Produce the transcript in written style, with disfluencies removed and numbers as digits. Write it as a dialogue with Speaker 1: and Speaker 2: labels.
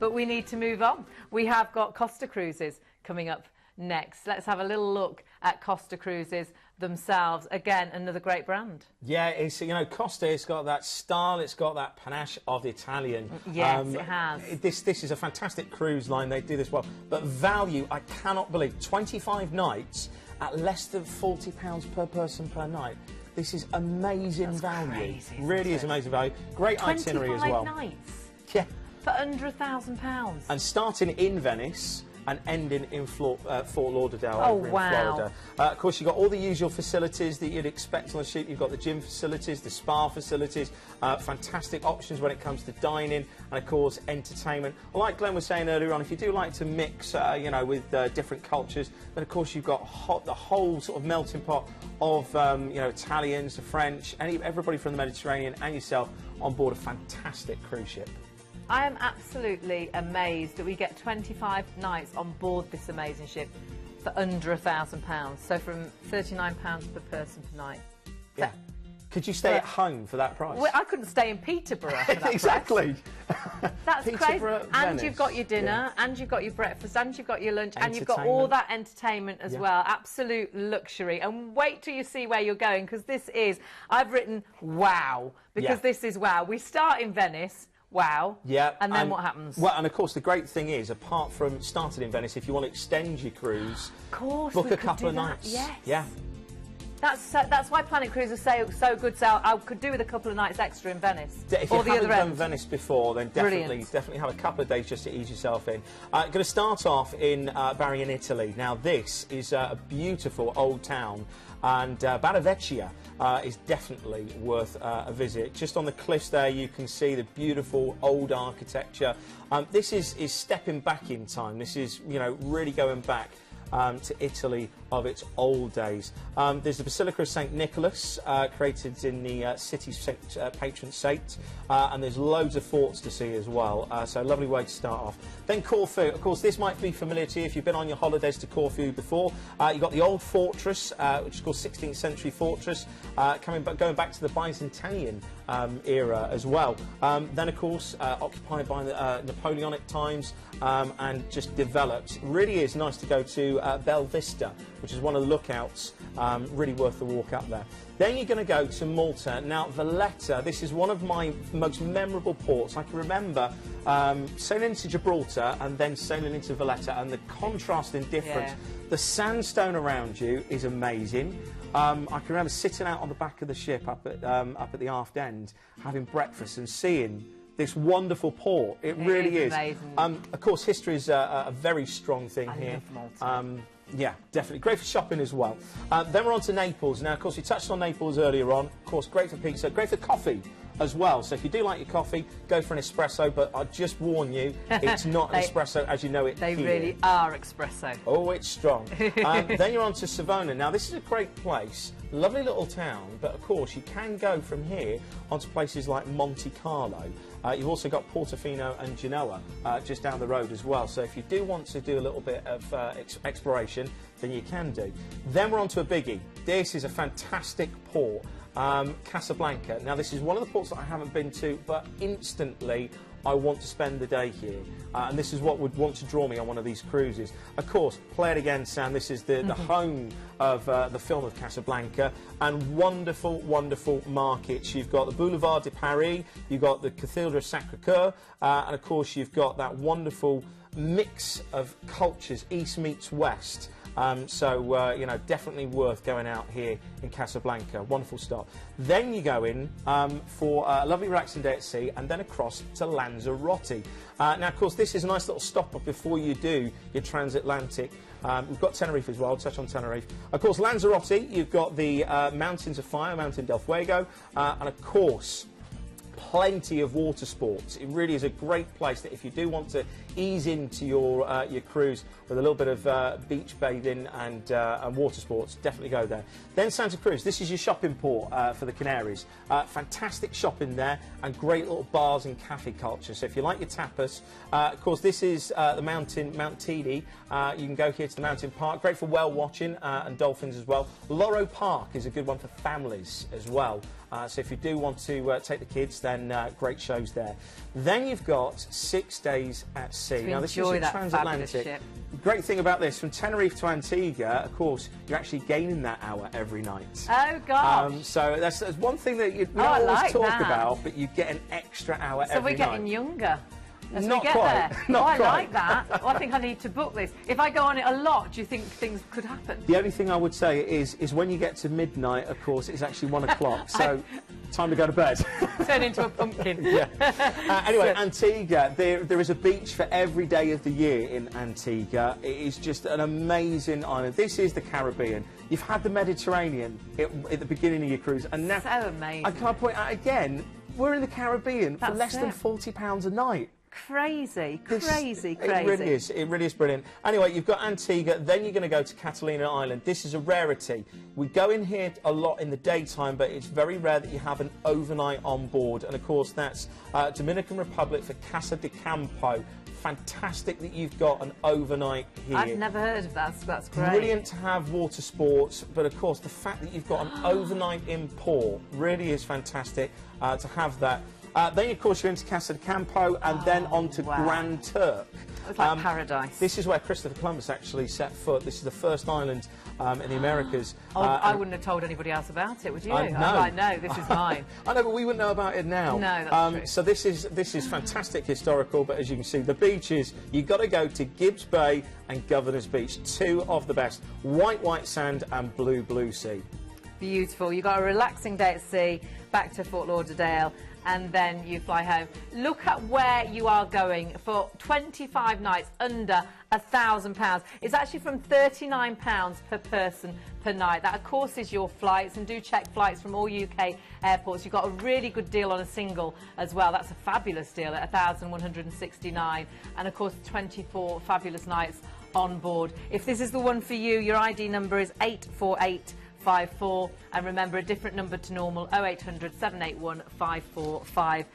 Speaker 1: But we need to move on. We have got Costa Cruises coming up next. Let's have a little look at Costa Cruises themselves. Again, another great brand.
Speaker 2: Yeah, it's, you know, Costa, it's got that style, it's got that panache of Italian.
Speaker 1: Yes, it has.
Speaker 2: This is a fantastic cruise line, they do this well. But value, I cannot believe, 25 nights at less than £40 per person per night. This is amazing value.
Speaker 1: Crazy,
Speaker 2: really is amazing value. Great itinerary as well.
Speaker 1: 25 nights?
Speaker 2: Yeah.
Speaker 1: For under £1,000.
Speaker 2: And starting in Venice and ending in Fort Lauderdale over in
Speaker 1: wow.
Speaker 2: Florida. Of course, you've got all the usual facilities that you'd expect on the ship. You've got the gym facilities, the spa facilities, fantastic options when it comes to dining, and of course, entertainment. Like Glenn was saying earlier on, if you do like to mix, you know, with different cultures, then of course you've got the whole sort of melting pot of, you know, Italians, the French, everybody from the Mediterranean and yourself on board a fantastic cruise ship.
Speaker 1: I am absolutely amazed that we get 25 nights on board this amazing ship for under £1,000. So from £39 per person per night.
Speaker 2: Yeah. Could you stay at home for that price?
Speaker 1: Well, I couldn't stay in Peterborough for that
Speaker 2: exactly.
Speaker 1: price. That's crazy. And
Speaker 2: Venice.
Speaker 1: you've got your dinner, and you've got your breakfast, and you've got your lunch, and you've got all that entertainment as well. Absolute luxury. And wait till you see where you're going, because this is, I've written wow, because this is wow. We start in Venice. Wow. Yeah. And then what happens?
Speaker 2: Well, and of course, the great thing is, apart from starting in Venice, if you want to extend your cruise,
Speaker 1: of course,
Speaker 2: book a couple of nights.
Speaker 1: Yes.
Speaker 2: Yeah.
Speaker 1: That's why Planet Cruises are so good. So I could do with a couple of nights extra in Venice.
Speaker 2: If you haven't done Venice before, then definitely have a couple of days just to ease yourself in. Going to start off in Bari in Italy. Now, this is a beautiful old town, and Vecchia is definitely worth a visit. Just on the cliffs there, you can see the beautiful old architecture. This is stepping back in time. This is, you know, really going back to Italy of its old days. There's the Basilica of St. Nicholas, created in the city's patron saint, and there's loads of forts to see as well, so a lovely way to start off. Then Corfu, of course, this might be familiar to you if you've been on your holidays to Corfu before. You've got the old fortress, which is called 16th century fortress, going back to the Byzantine era as well. Then, of course, occupied by the Napoleonic times, and just developed. Really is nice to go to Belle Vista, which is one of the lookouts, really worth the walk up there. Then you're going to go to Malta. Now, Valletta, this is one of my most memorable ports. I can remember sailing into Gibraltar and then sailing into Valletta, and the contrast and difference. Yeah. The sandstone around you is amazing. I can remember sitting out on the back of the ship up at the aft end, having breakfast and seeing this wonderful port. It really is.
Speaker 1: Amazing.
Speaker 2: Of course, history is a very strong thing here.
Speaker 1: Love Malta.
Speaker 2: Yeah, definitely. Great for shopping as well. Then we're on to Naples. Now, of course, we touched on Naples earlier on. Of course, great for pizza, great for coffee as well. So if you do like your coffee, go for an espresso, but I just warn you, it's not an espresso as you know it
Speaker 1: They
Speaker 2: here.
Speaker 1: really are espresso.
Speaker 2: Oh, it's strong. Then you're on to Savona. Now, this is a great place, lovely little town, but of course, you can go from here onto places like Monte Carlo. You've also got Portofino and Genoa just down the road as well. So if you do want to do a little bit of exploration, then you can do. Then we're on to a biggie. This is a fantastic port. Casablanca. Now, this is one of the ports that I haven't been to, but instantly I want to spend the day here, and this is what would want to draw me on one of these cruises. Of course, Playa de Gan, Sam, this is the home of the film of Casablanca, and wonderful, wonderful markets. You've got the Boulevard de Paris, you've got the Cathedral of Sacré-Cœur, and of course you've got that wonderful mix of cultures, East meets West. You know, definitely worth going out here in Casablanca. Wonderful stop. Then you go in for a lovely relaxing day at sea, and then across to Lanzarote. Now, of course, this is a nice little stop up before you do your transatlantic. We've got Tenerife as well. I'll touch on Tenerife. Of course, Lanzarote, you've got the Mountains of Fire, Mountain del Fuego, and of course, plenty of water sports. It really is a great place that if you do want to ease into your cruise with a little bit of beach bathing and water sports, definitely go there. Then Santa Cruz, this is your shopping port for the Canaries. Fantastic shopping there and great little bars and cafe culture. So if you like your tapas, of course this is the Mount Teide. You can go here to the mountain park. Great for whale watching and dolphins as well. Loro Park is a good one for families as well. So if you do want to take the kids, then great shows there. Then you've got 6 days at sea. Now this is a transatlantic. Great thing about this, from Tenerife to Antigua, of course, you're actually gaining that hour every night.
Speaker 1: Oh, gosh.
Speaker 2: So that's one thing that we don't always talk about, but you get an extra hour every night.
Speaker 1: So we're getting younger. As
Speaker 2: not
Speaker 1: we get
Speaker 2: quite.
Speaker 1: there.
Speaker 2: Not
Speaker 1: I
Speaker 2: quite.
Speaker 1: like that. Well, I think I need to book this. If I go on it a lot, do you think things could happen?
Speaker 2: The only thing I would say is when you get to midnight, of course, it's actually 1 o'clock. So time to go to bed.
Speaker 1: Turn into a pumpkin.
Speaker 2: Yeah. Anyway, Antigua, there is a beach for every day of the year in Antigua. It is just an amazing island. This is the Caribbean. You've had the Mediterranean at the beginning of your cruise, and now
Speaker 1: so amazing.
Speaker 2: I can't point out again. We're in the Caribbean for less than £40 a night.
Speaker 1: Crazy, crazy.
Speaker 2: It really is brilliant. Anyway, you've got Antigua, then you're going to go to Catalina Island. This is a rarity. We go in here a lot in the daytime, but it's very rare that you have an overnight on board. And of course, that's Dominican Republic for Casa de Campo. Fantastic that you've got an overnight here.
Speaker 1: I've never heard of that, so that's great.
Speaker 2: Brilliant to have water sports, but of course the fact that you've got an overnight in port really is fantastic to have that. Then, of course, you're into Casa de Campo and then on to Grand Turk.
Speaker 1: It's like paradise.
Speaker 2: This is where Christopher Columbus actually set foot. This is the first island in the Americas.
Speaker 1: I wouldn't have told anybody else about it, would you?
Speaker 2: No.
Speaker 1: I'm like, no, this is mine.
Speaker 2: I know, but we wouldn't know about it now.
Speaker 1: No, that's true.
Speaker 2: So this is fantastic historical, but as you can see, the beaches, you've got to go to Gibbs Bay and Governor's Beach, two of the best. White sand and blue sea.
Speaker 1: Beautiful. You've got a relaxing day at sea, back to Fort Lauderdale, and then you fly home. Look at where you are going for 25 nights under £1,000. It's actually from £39 per person per night. That, of course, is your flights, and do check flights from all UK airports. You've got a really good deal on a single as well. That's a fabulous deal at £1,169, and, of course, 24 fabulous nights on board. If this is the one for you, your ID number is 84854, and remember, a different number to normal, 0800 781 545.